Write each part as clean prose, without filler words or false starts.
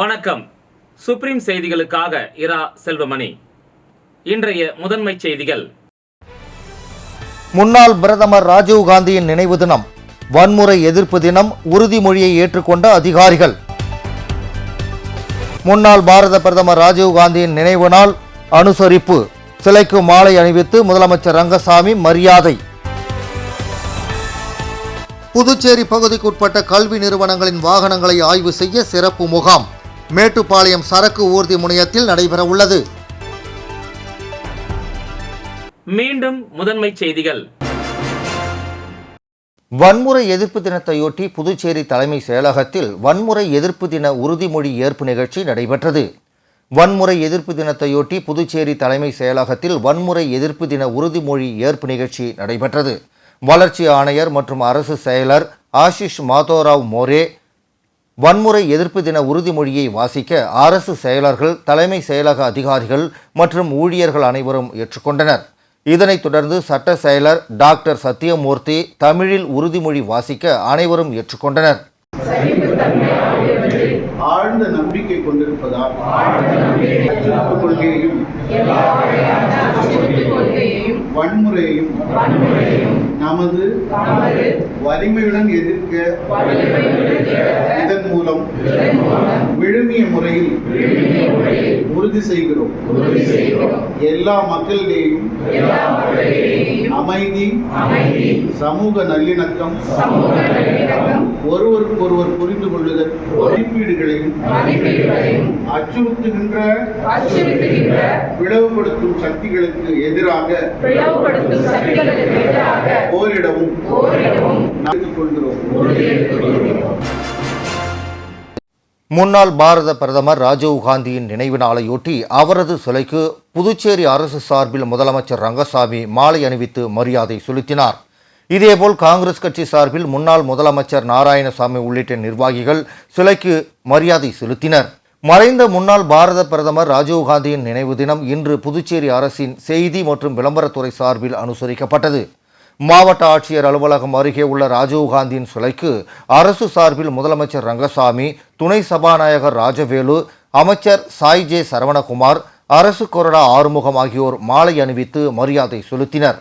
வணக்கம். சுப்ரீம் செய்திகளுக்காக இரா செல்வமணி. இன்றைய முதன்மை செய்திகள். முன்னாள் பிரதமர் ராஜீவ் காந்தியின் நினைவு தினம், வன்முறை எதிர்ப்பு தினம், உறுதிமொழியை ஏற்றுக்கொண்ட அதிகாரிகள். முன்னாள் பாரத பிரதமர் ராஜீவ் காந்தியின் நினைவு நாள் அனுசரிப்பு, சிலைக்கு மாலை அணிவித்து முதலமைச்சர் ரங்கசாமி மரியாதை. புதுச்சேரி பகுதிக்குட்பட்ட கல்வி நிறுவனங்களின் வாகனங்களை ஆய்வு செய்ய சிறப்பு முகாம் மேட்டுப்பாளையம் சரக்கு ஊர்தி முனையத்தில் நடைபெற உள்ளது. மீண்டும் முதன்மை செய்திகள். வன்முறை எதிர்ப்பு தினத்தையொட்டி புதுச்சேரி தலைமை செயலகத்தில் வன்முறை எதிர்ப்பு தின உறுதிமொழி ஏற்பு நிகழ்ச்சி நடைபெற்றது. வன்முறை எதிர்ப்பு தினத்தையொட்டி புதுச்சேரி தலைமை செயலகத்தில் வன்முறை எதிர்ப்பு தின உறுதிமொழி ஏற்பு நிகழ்ச்சி நடைபெற்றது. வளர்ச்சி ஆணையர் மற்றும் அரசு செயலர் ஆஷிஷ் மாதோராவ் மோரே வன்முறை எதிர்ப்பு தின உறுதிமொழியை வாசிக்க அரசு செயலர்கள், தலைமை செயலக அதிகாரிகள் மற்றும் ஊழியர்கள் அனைவரும் ஏற்றுக்கொண்டனர். இதனைத் தொடர்ந்து சட்ட செயலர் டாக்டர் சத்தியமூர்த்தி தமிழில் உறுதிமொழி வாசிக்க அனைவரும் ஏற்றுக்கொண்டனர். ஆழ்ந்த நம்பிக்கை கொண்டிருப்பதால் கொள்கையையும் வன்முறையையும் நமது வலிமையுடன் எதிர்க்க இதன் மூலம் விழுமிய முறையில் உறுதி செய்கிறோம். எல்லா மக்களிடையும் அமைதி, சமூக நல்லிணக்கம், ஒருவருக்கொருவர் புரிந்து கொள்ளுதல், மதிப்பீடுகளையும் அச்சுறுத்துகின்ற பிளவுபடுத்தும் சக்திகளுக்கு எதிராக போரிடவும் கொள்கிறோம். முன்னாள் பாரத பிரதமர் ராஜீவ் காந்தியின் நினைவு நாளையொட்டி அவரது சிலைக்கு புதுச்சேரி அரசு சார்பில் முதலமைச்சர் ரங்கசாமி மாலை அணிவித்து மரியாதை செலுத்தினார். இதேபோல் காங்கிரஸ் கட்சி சார்பில் முன்னாள் முதலமைச்சர் நாராயணசாமி உள்ளிட்ட நிர்வாகிகள் சிலைக்கு மரியாதை செலுத்தினர். மறைந்த முன்னாள் பாரத பிரதமர் ராஜீவ் காந்தியின் நினைவு தினம் இன்று புதுச்சேரி அரசின் செய்தி மற்றும் விளம்பரத்துறை சார்பில் அனுசரிக்கப்பட்டது. மாவட்ட ஆட்சியர் அலுவலகம் அருகே உள்ள ராஜீவ் காந்தியின் சிலைக்கு அரசு சார்பில் முதலமைச்சர் ரங்கசாமி, துணை சபாநாயகர் ராஜவேலு, அமைச்சர் சாய் ஜே சரவணகுமார், அரசு கொறடா ஆறுமுகம் ஆகியோர் மாலை அணிவித்து மரியாதை செலுத்தினர்.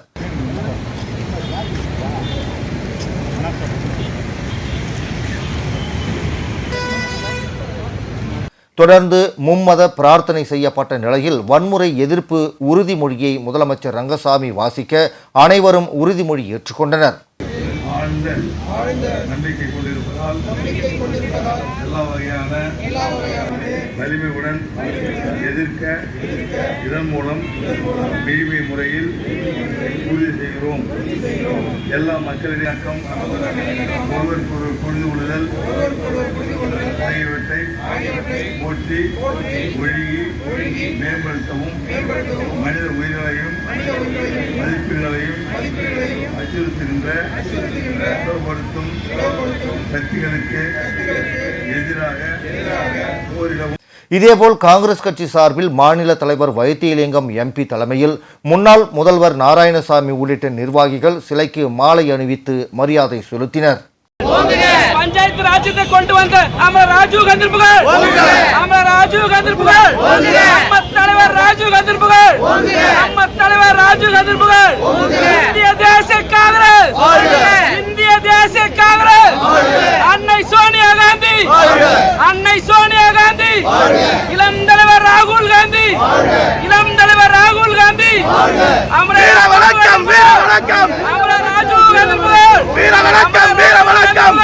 தொடர்ந்து மும்மத பிரார்த்தனை செய்யப்பட்ட நிலையில் வன்முறை எதிர்ப்பு உறுதிமொழியை முதலமைச்சர் ரங்கசாமி வாசிக்க அனைவரும் உறுதிமொழி ஏற்றுக்கொண்டனர். நம்பிக்கை கொண்டிருப்பதால் எல்லா வகையான வலிமையுடன் எதிர்க்க இதன் மூலம் விரிமை முறையில் உறுதி செய்கிறோம். எல்லா மக்களின் ஒருவருக்கொருவர் புரிந்து கொள்ளுதல் ஆகியவற்றை போற்றி ஒழுகி மேம்படுத்தவும் மனித உயிர்களையும் மதிப்பீடுகளையும் அச்சுறுத்துகின்ற பிளவுபடுத்தும் சக்திகளுக்கு எதிராக போரிடவும். இதேபோல் காங்கிரஸ் கட்சி சார்பில் மாநில தலைவர் வைத்தியலிங்கம் எம்பி தலைமையில் முன்னாள் முதல்வர் நாராயணசாமி உள்ளிட்ட நிர்வாகிகள் சிலைக்கு மாலை அணிவித்து மரியாதை செலுத்தினர். பஞ்சாயத்து ராஜ்யத்தை கொண்டு வந்த நம்ம ராஜீவ் காந்தி புகழ், நம்ம ராஜீவ் காந்தி புகழ், நம்ம தலைவர் ராஜீவ் காந்தி புகழ், நம்ம தலைவர் ராஜீவ் காந்தி புகழ். இந்திய தேசிய காங்கிரஸ், இந்திய தேசிய காங்கிரஸ், அன்னை சோனியா காந்தி, அன்னை சோனியா காந்தி, இளம் தலைவர் ராகுல் காந்தி, இளம் தலைவர் ராகுல் காந்தி, அமரா வணக்கம், வீர வணக்கம், அமரா ராஜீவ் காந்தி புகழ், வீர வணக்கம், வீர வணக்கம்,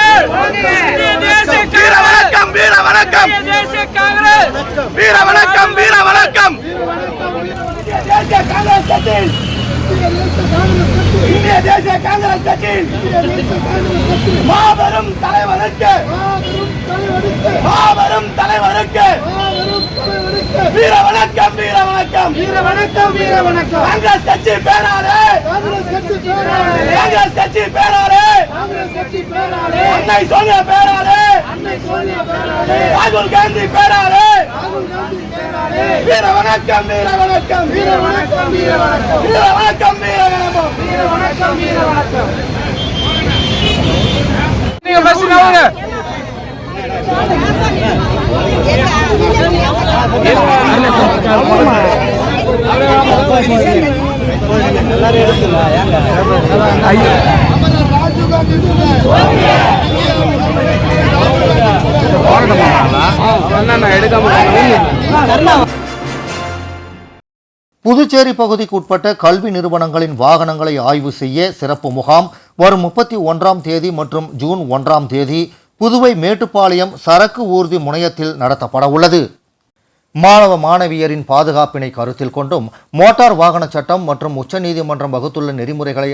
இந்திய தேசிய வீர வணக்கம், வீர வணக்கம், தேசிய காங்கிரஸ், வீர வணக்கம், வீர வணக்கம், தேசிய காங்கிரஸ் கட்சி, இந்திய தேசிய காங்கிரஸ் கட்சி மாபெரும் தலைவருக்கு, மாபெரும் தலைவருக்கு வீர வணக்கம், வீர வணக்கம், வீர வணக்கம், வீர வணக்கம். காங்கிரஸ் கட்சி பேராளே, காங்கிரஸ் கட்சி பேராளே, காங்கிரஸ் கட்சி பேராளே, காங்கிரஸ் கட்சி பேராளே, அன்னை சோனியா பேராளே, அன்னை சோனியா பேராளே, ராகுல் காந்தி பேராளே, ராகுல் காந்தி பேராளே. வீர வணக்கம், வீர வணக்கம், வீர வணக்கம், வீர வணக்கம், வீர வணக்கம், வீர வணக்கம், வீர வணக்கம், வீர வணக்கம். நீங்க பஸ் வாங்க. புதுச்சேரி பகுதிக்கு உட்பட்ட கல்வி நிறுவனங்களின் வாகனங்களை ஆய்வு செய்ய சிறப்பு முகாம் வரும் 31ஆம் தேதி மற்றும் ஜூன் 1ஆம் தேதி புதுவை மேட்டுப்பாளையம் சரக்கு ஊர்தி முனையத்தில் நடத்தப்பட உள்ளது. மாணவ மாணவியரின் பாதுகாப்பினை கருத்தில் கொண்டும் மோட்டார் வாகன சட்டம் மற்றும் உச்சநீதிமன்றம் வகுத்துள்ள நெறிமுறைகளை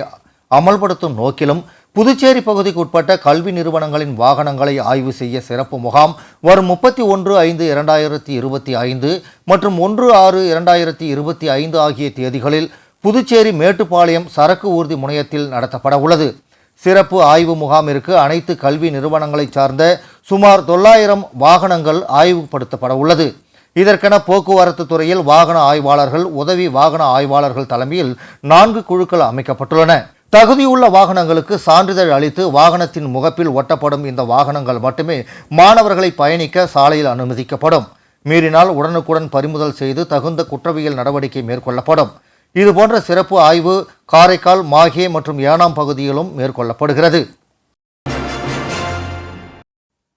அமல்படுத்தும் நோக்கிலும் புதுச்சேரி பகுதிக்கு உட்பட்ட கல்வி நிறுவனங்களின் வாகனங்களை ஆய்வு செய்ய சிறப்பு முகாம் வரும் 31/5/2025 மற்றும் 1/6/2025 ஆகிய தேதிகளில் புதுச்சேரி மேட்டுப்பாளையம் சரக்கு ஊர்தி முனையத்தில் நடத்தப்பட உள்ளது. சிறப்பு ஆய்வு முகாமிற்கு அனைத்து கல்வி நிறுவனங்களைச் சார்ந்த சுமார் 900 வாகனங்கள் ஆய்வுபடுத்தப்பட உள்ளது. இதற்கென போக்குவரத்து துறையில் வாகன ஆய்வாளர்கள், உதவி வாகன ஆய்வாளர்கள் தலைமையில் 4 குழுக்கள் அமைக்கப்பட்டுள்ளன. தகுதியுள்ள வாகனங்களுக்கு சான்றிதழ் அளித்து வாகனத்தின் முகப்பில் ஒட்டப்படும் இந்த வாகனங்கள் மட்டுமே மாணவர்களை பயணிக்க சாலையில் அனுமதிக்கப்படும். மீறினால் உடனுக்குடன் பறிமுதல் செய்து தகுந்த குற்றவியல் நடவடிக்கை மேற்கொள்ளப்படும். இதுபோன்ற சிறப்பு ஆய்வு காரைக்கால், மாஹே மற்றும் ஏனாம் பகுதியிலும் மேற்கொள்ளப்படுகிறது.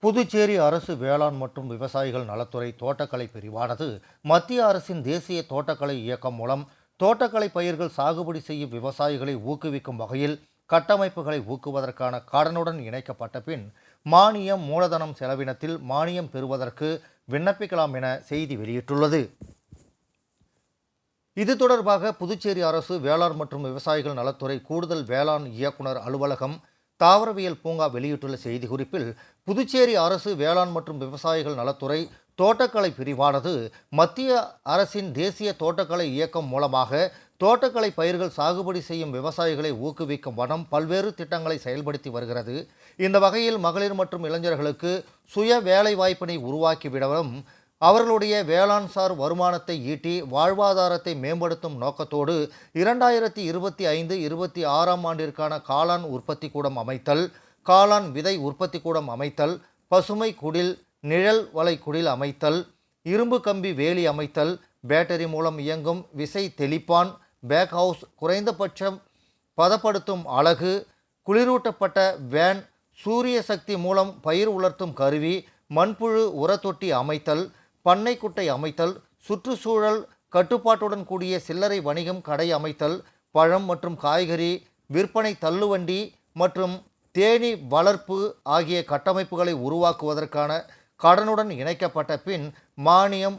புதுச்சேரி அரசு வேளாண் மற்றும் விவசாயிகள் நலத்துறை தோட்டக்கலை பிரிவானது மத்திய அரசின் தேசிய தோட்டக்கலை இயக்கம் மூலம் தோட்டக்கலை பயிர்கள் சாகுபடி செய்யும் விவசாயிகளை ஊக்குவிக்கும் வகையில் கட்டமைப்புகளை ஊக்குவதற்கான கடனுடன் இணைக்கப்பட்ட பின் மானியம் மூலதனம் செலவினத்தில் மானியம் பெறுவதற்கு விண்ணப்பிக்கலாம் என செய்தி வெளியிட்டுள்ளது. இது தொடர்பாக புதுச்சேரி அரசு வேளாண் மற்றும் விவசாயிகள் நலத்துறை கூடுதல் வேளாண் இயக்குனர் அலுவலகம் தாவரவியல் பூங்கா வெளியிட்டுள்ள செய்திக்குறிப்பில், புதுச்சேரி அரசு வேளாண் மற்றும் விவசாயிகள் நலத்துறை தோட்டக்கலை பிரிவானது மத்திய அரசின் தேசிய தோட்டக்கலை இயக்கம் மூலமாக தோட்டக்கலை பயிர்கள் சாகுபடி செய்யும் விவசாயிகளை ஊக்குவிக்கும் வண்ணம் பல்வேறு திட்டங்களை செயல்படுத்தி வருகிறது. இந்த வகையில் மகளிர் மற்றும் இளைஞர்களுக்கு சுய வேலை வாய்ப்பினை உருவாக்கிவிடவும் அவர்களுடைய வேளாண்சார் வருமானத்தை ஈட்டி வாழ்வாதாரத்தை மேம்படுத்தும் நோக்கத்தோடு 2025-26ஆம் ஆண்டிற்கான காளான் உற்பத்தி கூடம் அமைத்தல், காளான் விதை உற்பத்தி கூடம் அமைத்தல், பசுமை குடில், நிழல் வலை குடில் அமைத்தல், இரும்பு கம்பி வேலி அமைத்தல், பேட்டரி மூலம் இயங்கும் விசை தெளிப்பான், பேக் ஹவுஸ், குறைந்தபட்சம் பதப்படுத்தும் அலகு, குளிரூட்டப்பட்ட வேன், சூரிய சக்தி மூலம் பயிர் உலர்த்தும் கருவி, மண்புழு உரத்தொட்டி அமைத்தல், பண்ணைக்குட்டை அமைத்தல், சுற்றுச்சூழல் கட்டுப்பாட்டுடன் கூடிய சில்லறை வணிகம் கடை அமைத்தல், பழம் மற்றும் காய்கறி விற்பனை தள்ளுவண்டி மற்றும் தேனீ வளர்ப்பு ஆகிய கட்டமைப்புகளை உருவாக்குவதற்கான கடனுடன் இணைக்கப்பட்ட பின் மானியம்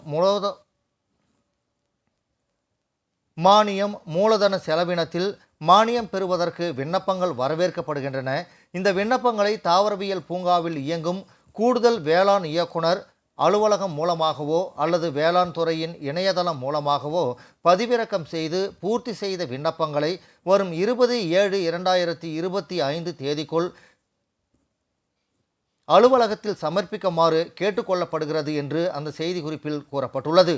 மூலதன செலவினத்தில் மானியம் பெறுவதற்கு விண்ணப்பங்கள் வரவேற்கப்படுகின்றன. இந்த விண்ணப்பங்களை தாவரவியல் பூங்காவில் இயங்கும் கூடுதல் வேளாண் இயக்குனர் அலுவலகம் மூலமாகவோ அல்லது வேளாண் துறையின் இணையதளம் மூலமாகவோ பதிவிறக்கம் செய்து பூர்த்தி செய்த விண்ணப்பங்களை வரும் 20/7/2025 தேதிக்குள் அலுவலகத்தில் சமர்ப்பிக்குமாறு கேட்டுக்கொள்ளப்படுகிறது என்று அந்த செய்திக்குறிப்பில் கூறப்பட்டுள்ளது.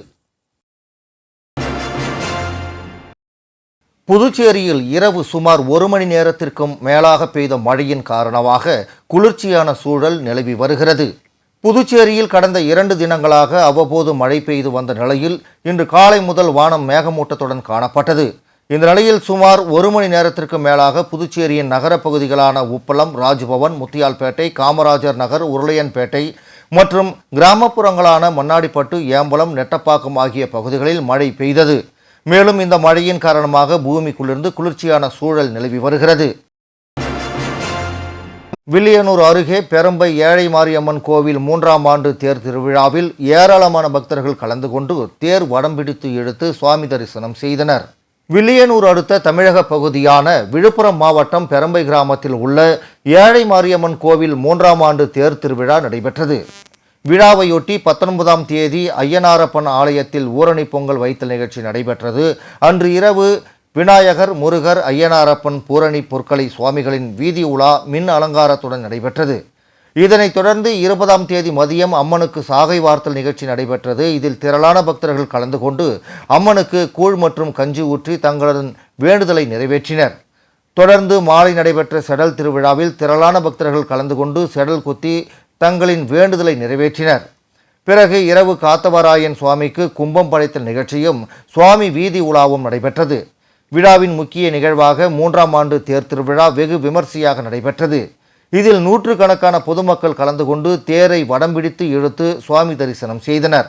புதுச்சேரியில் இரவு சுமார் 1 மணி நேரத்திற்கும் மேலாக பெய்த மழையின் காரணமாக குளிர்ச்சியான சூழல் நிலவி வருகிறது. புதுச்சேரியில் கடந்த 2 தினங்களாக அவ்வப்போது மழை பெய்து வந்த நிலையில் இன்று காலை முதல் வானம் மேகமூட்டத்துடன் காணப்பட்டது. இந்த நிலையில் சுமார் 1 மணி நேரத்திற்கு மேலாக புதுச்சேரியின் நகர பகுதிகளான உப்பளம், ராஜ்பவன், முத்தியால்பேட்டை, காமராஜர் நகர், உருளையன்பேட்டை மற்றும் கிராமப்புறங்களான மண்ணாடிப்பட்டு, ஏம்பலம், நெட்டப்பாக்கம் ஆகிய பகுதிகளில் மழை பெய்தது. மேலும் இந்த மழையின் காரணமாக பூமிக்குள்ளிருந்து குளிர்ச்சியான சூழல் நிலவி வருகிறது. வில்லியனூர் அருகே பெரம்பை ஏழை மாரியம்மன் கோவில் 3ஆம் ஆண்டு தேர் திருவிழாவில் ஏராளமான பக்தர்கள் கலந்து கொண்டு தேர் வடம் பிடித்து இழுத்து சுவாமி தரிசனம் செய்தனர். வில்லியனூர் அடுத்த தமிழக பகுதியான விழுப்புரம் மாவட்டம் பெரம்பை கிராமத்தில் உள்ள ஏழை மாரியம்மன் கோவில் 3ஆம் ஆண்டு தேர் திருவிழா நடைபெற்றது. விழாவையொட்டி 19ஆம் தேதி ஐயனாரப்பன் ஆலயத்தில் ஊரணி பொங்கல் வைத்தல் நிகழ்ச்சி நடைபெற்றது. அன்று இரவு விநாயகர், முருகர், ஐயனாரப்பன், பூரணி பொற்களை சுவாமிகளின் வீதி உலா மின் அலங்காரத்துடன் நடைபெற்றது. இதனைத் தொடர்ந்து 20ஆம் தேதி மதியம் அம்மனுக்கு சாகை வார்த்தல் நிகழ்ச்சி நடைபெற்றது. இதில் திரளான பக்தர்கள் கலந்து கொண்டு அம்மனுக்கு கூழ் மற்றும் கஞ்சி ஊற்றி தங்களது வேண்டுதலை நிறைவேற்றினர். தொடர்ந்து மாலை நடைபெற்ற செடல் திருவிழாவில் திரளான பக்தர்கள் கலந்து கொண்டு செடல் குத்தி தங்களின் வேண்டுதலை நிறைவேற்றினர். பிறகு இரவு காத்தவராயன் சுவாமிக்கு கும்பம் படைத்தல் நிகழ்ச்சியும் சுவாமி வீதி உலாவும் நடைபெற்றது. விழாவின் முக்கிய நிகழ்வாக 3ஆம் ஆண்டு தேர் திருவிழா வெகு விமர்சையாக நடைபெற்றது. இதில் நூற்றுக்கணக்கான பொதுமக்கள் கலந்து கொண்டு தேரை வடம் பிடித்து இழுத்து சுவாமி தரிசனம் செய்தனர்.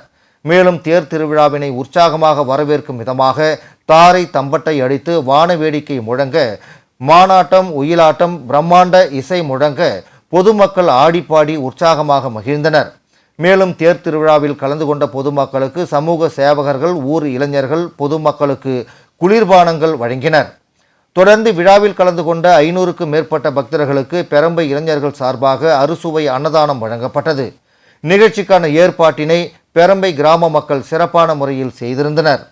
மேலும் தேர் திருவிழாவினை உற்சாகமாக வரவேற்கும் விதமாக தாரை தம்பட்டை அடித்து வான வேடிக்கை முழங்க, மானாட்டம் ஒயிலாட்டம் பிரம்மாண்ட இசை முழங்க பொதுமக்கள் ஆடிப்பாடி உற்சாகமாக மகிழ்ந்தனர். மேலும் தேர் திருவிழாவில் கலந்து கொண்ட பொதுமக்களுக்கு சமூக சேவகர்கள், ஊர் இளைஞர்கள் பொதுமக்களுக்கு குளிர்பானங்கள் வழங்கினர். தொடர்ந்து விழாவில் கலந்து கொண்ட 500க்கும் மேற்பட்ட பக்தர்களுக்கு பெரம்பை இளைஞர்கள் சார்பாக அறுசுவை அன்னதானம் வழங்கப்பட்டது. நிகழ்ச்சிக்கான ஏற்பாட்டினை பெரம்பை கிராம மக்கள் சிறப்பான முறையில் செய்திருந்தனர்.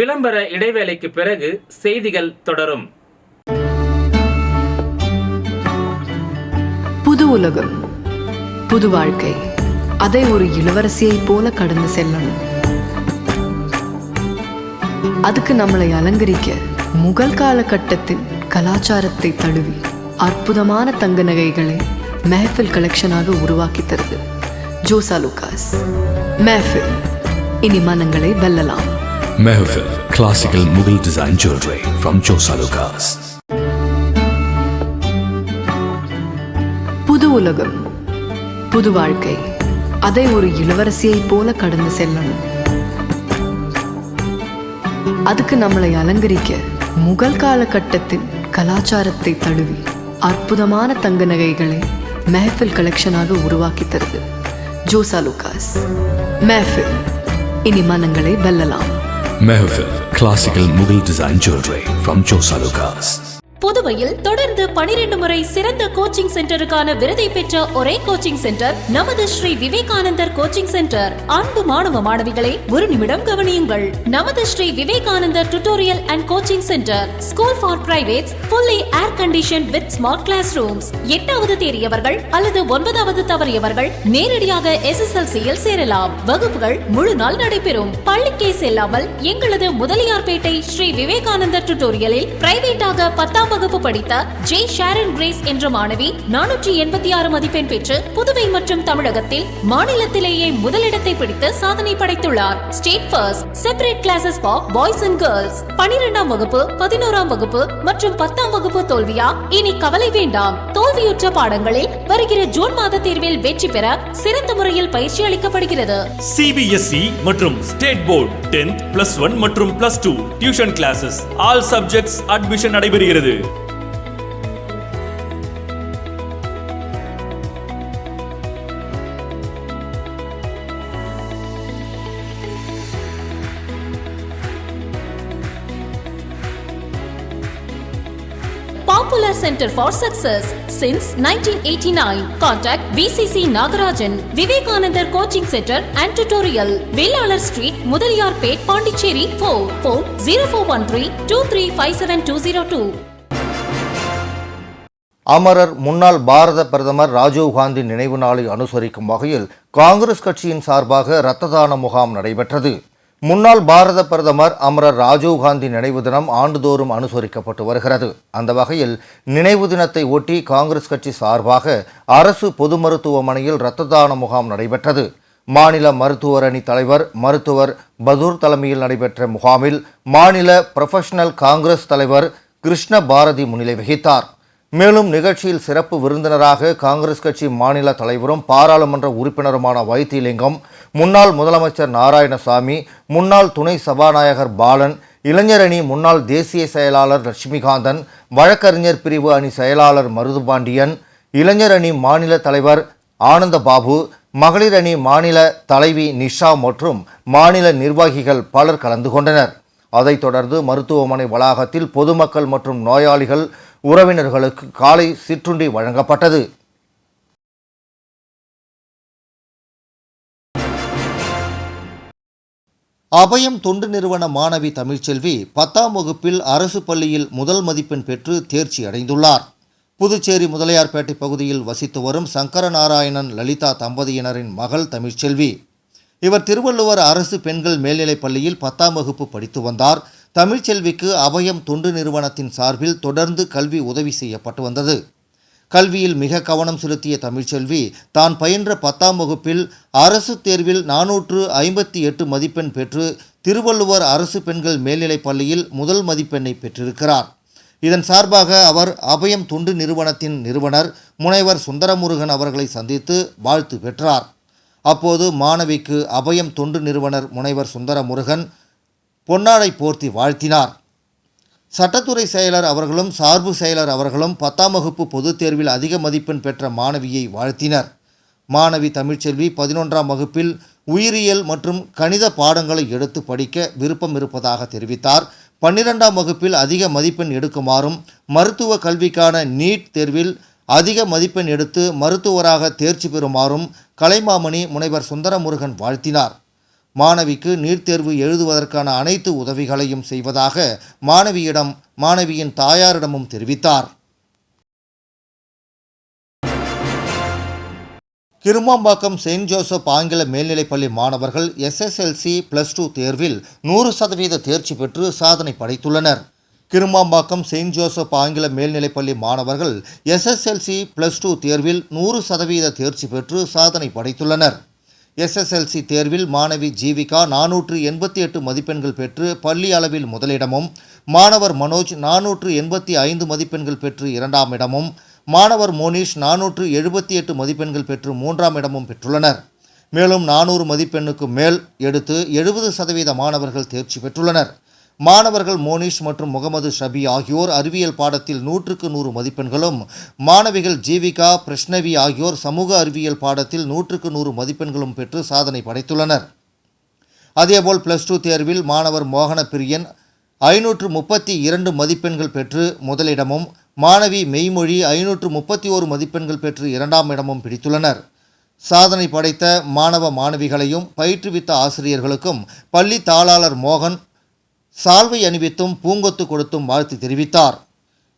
விளம்பர இடைவேளைக்கு பிறகு செய்திகள் தொடரும். புது உலகம், புது வாழ்க்கை, அதை ஒரு இளவரசியைப் போல கடந்து செல்லணும். அதுக்கு நம்மளை அலங்கரிக்க முகல் காலகட்டத்தின் கலாச்சாரத்தை தழுவி அற்புதமான தங்க நகைகளை மெஹஃபில் கலெக்ஷனாக உருவாக்கி தருது ஜோசா லூகாஸ். மெஹஃபில், இனி மனங்களை வெல்லலாம். Mehfil, classical Mughal design jewelry from Josa Lucas. புது உலகம், புது வாழ்க்கை, அதை ஒரு இளவரசியைப் போல கடந்து செல்லணும். அதுக்கு நம்மளை அலங்கரிக்க முகல் காலகட்டத்தின் கலாச்சாரத்தை தழுவி அற்புதமான தங்க நகைகளை மெஹஃபில் கலெக்ஷனாக உருவாக்கி தருது ஜோசா லூகாஸ். மெஹஃபில், இனி மனங்களை வெல்லலாம். Mehfil, classical Mughal design jewelry from Josa Lucas. புதுவையில் தொடர்ந்து 12 முறை சிறந்த கோச்சிங் சென்டருக்கான விருதை பெற்ற ஒரே கோச்சிங் சென்டர் நமது ஸ்ரீ விவேகானந்தர் கோச்சிங் சென்டர். அன்பு மாணவ மாணவிகளை ஒரு நிமிடம் கவனியுங்கள். நமது Shri Vivekanandar tutorial and coaching centre school for privates, fully air conditioned with smart classrooms. 8வது தேறியவர்கள் அல்லது 9வது தவறியவர்கள் நேரடியாக SSLC-யில் சேரலாம். வகுப்புகள் முழு நாள் நடைபெறும். பள்ளிக்கே செல்லாமல் எங்களது முதலியார்பேட்டை ஸ்ரீ விவேகானந்தர் டியூட்டோரியலில் பிரைவேட்டாக 10ஆம் வகுப்பு படித்த ஜே ஷாரன் கிரேஸ் என்ற மாணவி 486 மதிப்பெண் பெற்று புதுவை மற்றும் தமிழகத்தில் மாநிலத்திலேயே முதலிடத்தை பிடித்து சாதனை படைத்துள்ளார். State first. Separate classes for boys and girls. 12ஆம் வகுப்பு, 11ஆம் வகுப்பு மற்றும் 10ஆம் வகுப்பு தோல்வியா? இனி கவலை வேண்டாம். தோல்வியுற்ற பாடங்களில் வருகிற ஜூன் மாத தேர்வில் வெற்றி பெற சிறந்த முறையில் பயிற்சி அளிக்கப்படுகிறது. CBSE மற்றும் ஸ்டேட் போர்டு 10th +1 மற்றும் +2 tuition classes all subjects admission நடைபெறுகிறது. Popular Center for Success since 1989. Contact VCC Nagarajan. Vivekanandar Coaching Center and Tutorial. Vellalar Street, Mudaliyarpet, Pondicherry. Phone 0413-2357-202. அமரர் முன்னாள் பாரத பிரதமர் ராஜீவ் காந்தி நினைவு நாளை அனுசரிக்கும் வகையில் காங்கிரஸ் கட்சியின் சார்பாக இரத்த தான முகாம் நடைபெற்றது. முன்னாள் பாரத பிரதமர் அமரர் ராஜீவ் காந்தி நினைவு தினம் ஆண்டுதோறும் அனுசரிக்கப்பட்டு வருகிறது. அந்த வகையில் நினைவு தினத்தை ஒட்டி காங்கிரஸ் கட்சி சார்பாக அரசு பொது மருத்துவமனையில் இரத்த தான முகாம் நடைபெற்றது. மாநில மருத்துவர் அணி தலைவர் மருத்துவர் பதூர் தலைமையில் நடைபெற்ற முகாமில் மாநில புரொஃபஷனல் காங்கிரஸ் தலைவர் கிருஷ்ண பாரதி முன்னிலை வகித்தார். மேலும் நிகழ்ச்சியில் சிறப்பு விருந்தினராக காங்கிரஸ் கட்சி மாநில தலைவரும் பாராளுமன்ற உறுப்பினருமான வைத்திலிங்கம், முன்னாள் முதலமைச்சர் நாராயணசாமி, முன்னாள் துணை சபாநாயகர் பாலன், இளைஞரணி முன்னாள் தேசிய செயலாளர் லட்சுமிகாந்தன், வழக்கறிஞர் பிரிவு அணி செயலாளர் மருதுபாண்டியன், இளைஞரணி மாநில தலைவர் ஆனந்தபாபு, மகளிர் அணி மாநில தலைவி நிஷா மற்றும் மாநில நிர்வாகிகள் பலர் கலந்து கொண்டனர். அதைத் தொடர்ந்து மருத்துவமனை வளாகத்தில் பொதுமக்கள் மற்றும் நோயாளிகள் உறவினர்களுக்கு காலை சிற்றுண்டி வழங்கப்பட்டது. அபயம் தொண்டு நிறுவன மாணவி தமிழ்ச்செல்வி 10ஆம் வகுப்பில் அரசு பள்ளியில் முதல் மதிப்பெண் பெற்று தேர்ச்சி அடைந்துள்ளார். புதுச்சேரி முதலியார்பேட்டை பகுதியில் வசித்து வரும் சங்கரநாராயணன் லலிதா தம்பதியினரின் மகள் தமிழ்ச்செல்வி. இவர் திருவள்ளுவர் அரசு பெண்கள் மேல்நிலைப் பள்ளியில் 10ஆம் வகுப்பு படித்து வந்தார். தமிழ்ச்செல்விக்கு அபயம் தொண்டு நிறுவனத்தின் சார்பில் தொடர்ந்து கல்வி உதவி செய்யப்பட்டு வந்தது. கல்வியில் மிக கவனம் செலுத்திய தமிழ்ச்செல்வி தான் பயின்ற 10ஆம் வகுப்பில் அரசு தேர்வில் 458 மதிப்பெண் பெற்று திருவள்ளுவர் அரசு பெண்கள் மேல்நிலைப் பள்ளியில் முதல் மதிப்பெண்ணை பெற்றிருக்கிறார். இதன் சார்பாக அவர் அபயம் தொண்டு நிறுவனத்தின் நிறுவனர் முனைவர் சுந்தரமுருகன் அவர்களை சந்தித்து வாழ்த்து பெற்றார். அப்போது மாணவிக்கு அபயம் தொண்டு நிறுவனர் முனைவர் சுந்தரமுருகன் பொன்னாடை போர்த்தி வாழ்த்தினார். சட்டத்துறை செயலர் அவர்களும் சார்பு செயலர் அவர்களும் 10ஆம் வகுப்பு பொதுத் தேர்வில் அதிக மதிப்பெண் பெற்ற மாணவியை வாழ்த்தினர். மாணவி தமிழ்ச்செல்வி 11ஆம் வகுப்பில் உயிரியல் மற்றும் கணித பாடங்களை எடுத்து படிக்க விருப்பம் இருப்பதாக தெரிவித்தார். 12ஆம் வகுப்பில் அதிக மதிப்பெண் எடுக்குமாறும் மருத்துவ கல்விக்கான நீட் தேர்வில் அதிக மதிப்பெண் எடுத்து மருத்துவராக தேர்ச்சி பெறுமாறும் கலைமாமணி முனைவர் சுந்தரமுருகன் வாழ்த்தினார். மாணவிக்கு நீட் தேர்வு எழுதுவதற்கான அனைத்து உதவிகளையும் செய்வதாக மாணவியின் தாயாரிடமும் தெரிவித்தார். கிருமாம்பாக்கம் செயின்ட் ஜோசப் ஆங்கில மேல்நிலைப்பள்ளி மாணவர்கள் SSLC +2 தேர்வில் 100% தேர்ச்சி பெற்று சாதனை படைத்துள்ளனர். கிருமாம்பாக்கம் செயின்ட் ஜோசப் ஆங்கில மேல்நிலைப்பள்ளி மாணவர்கள் SSLC +2 தேர்வில் 100% தேர்ச்சி பெற்று சாதனை படைத்துள்ளனர். SSLC தேர்வில் மாணவி ஜீவிகா 488 மதிப்பெண்கள் பெற்று பள்ளி அளவில் முதலிடமும், மாணவர் மனோஜ் 485 மதிப்பெண்கள் பெற்று 2ஆம் இடமும், மாணவர் மோனிஷ் 478 மதிப்பெண்கள் பெற்று 3ஆம் இடமும் பெற்றுள்ளனர். மேலும் 400 மதிப்பெண்ணுக்கு மேல் எடுத்து 70% மாணவர்கள் தேர்ச்சி பெற்றுள்ளனர். மாணவர்கள் மோனிஷ் மற்றும் முகமது ஷபி ஆகியோர் அறிவியல் பாடத்தில் 100க்கு 100 மதிப்பெண்களும், மாணவிகள் ஜீவிகா, பிரஷ்னவி ஆகியோர் சமூக அறிவியல் பாடத்தில் 100க்கு 100 மதிப்பெண்களும் பெற்று சாதனை படைத்துள்ளனர். அதேபோல் +2 தேர்வில் மாணவர் மோகன பிரியன் 532 மதிப்பெண்கள் பெற்று முதலிடமும், மாணவி மெய்மொழி 531 மதிப்பெண்கள் பெற்று 2ஆம் இடமும் பிடித்துள்ளனர். சாதனை படைத்த மாணவ மாணவிகளையும் பயிற்றுவித்த ஆசிரியர்களுக்கும் பள்ளி தாளாளர் மோகன் சால்வை அணிவித்தும் பூங்கொத்து கொடுத்தும் வாழ்த்து தெரிவித்தார்.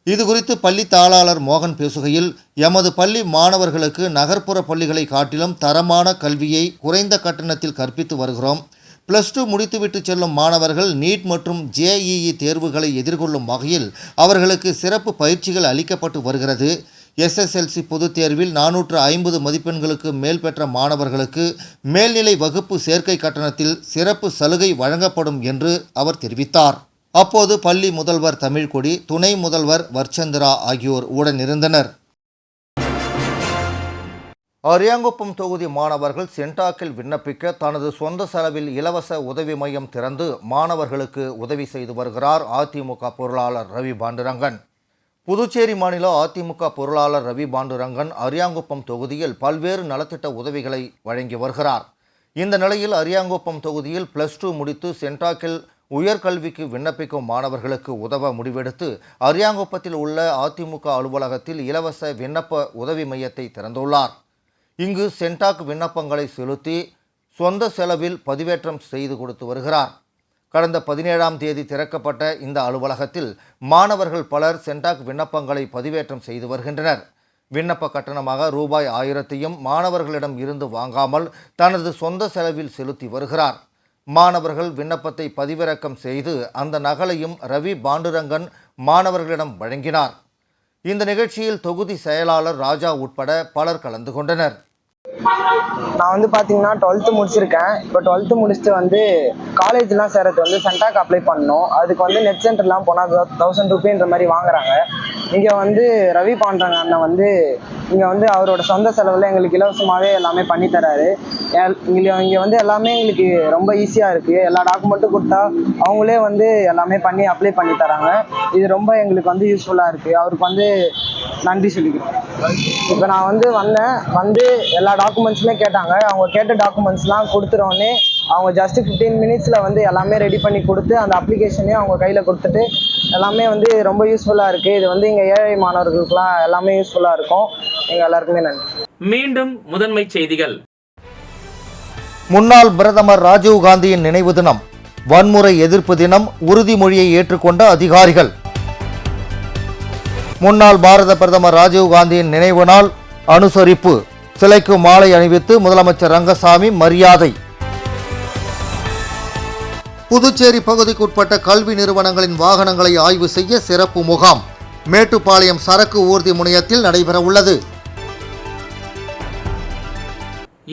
இதுகுறித்து பள்ளி தாளாளர் மோகன் பேசுகையில், எமது பள்ளி மாணவர்களுக்கு நகர்ப்புற பள்ளிகளை காட்டிலும் தரமான கல்வியை குறைந்த கட்டணத்தில் கற்பித்து வருகிறோம். +2 முடித்துவிட்டு செல்லும் மாணவர்கள் நீட் மற்றும் JEE தேர்வுகளை எதிர்கொள்ளும் வகையில் அவர்களுக்கு சிறப்பு பயிற்சிகள் அளிக்கப்பட்டு வருகிறது. SSLC பொதுத் தேர்வில் 450 மதிப்பெண்களுக்கு மேல் பெற்ற மாணவர்களுக்கு மேல்நிலை வகுப்பு சேர்க்கை கட்டணத்தில் சிறப்பு சலுகை வழங்கப்படும் என்று அவர் தெரிவித்தார். அப்போது பள்ளி முதல்வர் தமிழ்கொடி, துணை முதல்வர் வர்ச்சந்திரா ஆகியோர் உடனிருந்தனர். அரியாங்குப்பம் தொகுதி மாணவர்கள் சென்டாக்கில் விண்ணப்பிக்க தனது சொந்த செலவில் இலவச உதவி மையம் திறந்து மாணவர்களுக்கு உதவி செய்து வருகிறார் அதிமுக பொருளாளர் ரவி பாண்டுரங்கன். புதுச்சேரி மாநில அதிமுக பொருளாளர் ரவி பாண்டுரங்கன் அரியாங்குப்பம் தொகுதியில் பல்வேறு நலத்திட்ட உதவிகளை வழங்கி வருகிறார். இந்த நிலையில் அரியாங்குப்பம் தொகுதியில் +2 முடித்து சென்டாக்கில் உயர்கல்விக்கு விண்ணப்பிக்கும் மாணவர்களுக்கு உதவ முடிவெடுத்து அரியாங்குப்பத்தில் உள்ள அதிமுக அலுவலகத்தில் இலவச விண்ணப்ப உதவி மையத்தை திறந்துள்ளார். இங்கு சென்டாக் விண்ணப்பங்களை செலுத்தி சொந்த செலவில் பதிவேற்றம் செய்து கொடுத்து வருகிறார். கடந்த 17ஆம் தேதி திறக்கப்பட்ட இந்த அலுவலகத்தில் மாணவர்கள் பலர் சென்டாக் விண்ணப்பங்களை பதிவேற்றம் செய்து வருகின்றனர். விண்ணப்ப கட்டணமாக ரூபாய் 1000ஐயும் மாணவர்களிடம் இருந்து வாங்காமல் தனது சொந்த செலவில் செலுத்தி வருகிறார். மாணவர்கள் விண்ணப்பத்தை பதிவிறக்கம் செய்து அந்த நகலையும் ரவி பாண்டுரங்கன் மாணவர்களிடம் வழங்கினார். இந்த நிகழ்ச்சியில் தொகுதி செயலாளர் ராஜா உட்பட பலர் கலந்து கொண்டனர். நான் பார்த்தீங்கன்னா 12th முடிச்சிருக்கேன். இப்போ 12th முடிச்சுட்டு காலேஜ்லாம் சேரது சென்டாக் அப்ளை பண்ணணும். அதுக்கு நெட் சென்டர்லாம் போனால் 1000 ரூபாய்ன்ற மாதிரி வாங்குறாங்க. இங்கே வந்து ரவி பாண்டரங்க அண்ணன் வந்து இங்கே வந்து அவரோட சொந்த செலவில் எங்களுக்கு இலவசமாகவே எல்லாமே பண்ணித்தராரு. இங்கே வந்து எல்லாமே எங்களுக்கு ரொம்ப ஈஸியாக இருக்குது. எல்லா டாக்குமெண்ட்டும் கொடுத்தா அவங்களே வந்து எல்லாமே பண்ணி அப்ளை பண்ணி தராங்க. இது ரொம்ப எங்களுக்கு வந்து யூஸ்ஃபுல்லாக இருக்குது. அவருக்கு வந்து நன்றி சொல்லிக்கிறேன். இப்போ நான் வந்து எல்லா டாக்குமெண்ட்ஸுமே கேட்டாங்க. அவங்க கேட்ட டாக்குமெண்ட்ஸ்லாம் கொடுத்துட்டோன்னே அவங்க ஜஸ்ட் 15 மினிட்ஸில் வந்து எல்லாமே ரெடி பண்ணி கொடுத்து அந்த அப்ளிகேஷனையும் அவங்க கையில் கொடுத்துட்டு எல்லாமே வந்து ரொம்ப யூஸ்ஃபுல்லாக இருக்குது. இது வந்து இங்கே ஏழை மாணவர்களுக்கெல்லாம் எல்லாமே யூஸ்ஃபுல்லாக இருக்கும். எங்கள் எல்லாருக்குமே நன்றி. மீண்டும் முதன்மை செய்திகள். முன்னாள் பிரதமர் ராஜீவ்காந்தியின் நினைவு தினம், வன்முறை எதிர்ப்பு தினம், உறுதிமொழியை ஏற்றுக்கொண்ட அதிகாரிகள். முன்னாள் பாரத பிரதமர் ராஜீவ்காந்தியின் நினைவு நாள் அனுசரிப்பு, சிலைக்கு மாலை அணிவித்து முதலமைச்சர் ரங்கசாமி மரியாதை. புதுச்சேரி பகுதிக்குட்பட்ட கல்வி நிறுவனங்களின் வாகனங்களை ஆய்வு செய்ய சிறப்பு முகாம் மேட்டுப்பாளையம் சரக்கு ஊர்தி முனையத்தில் நடைபெறவுள்ளது.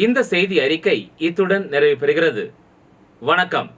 இந்த செய்தி அறிக்கை இத்துடன் நிறைவு பெறுகிறது. வணக்கம்.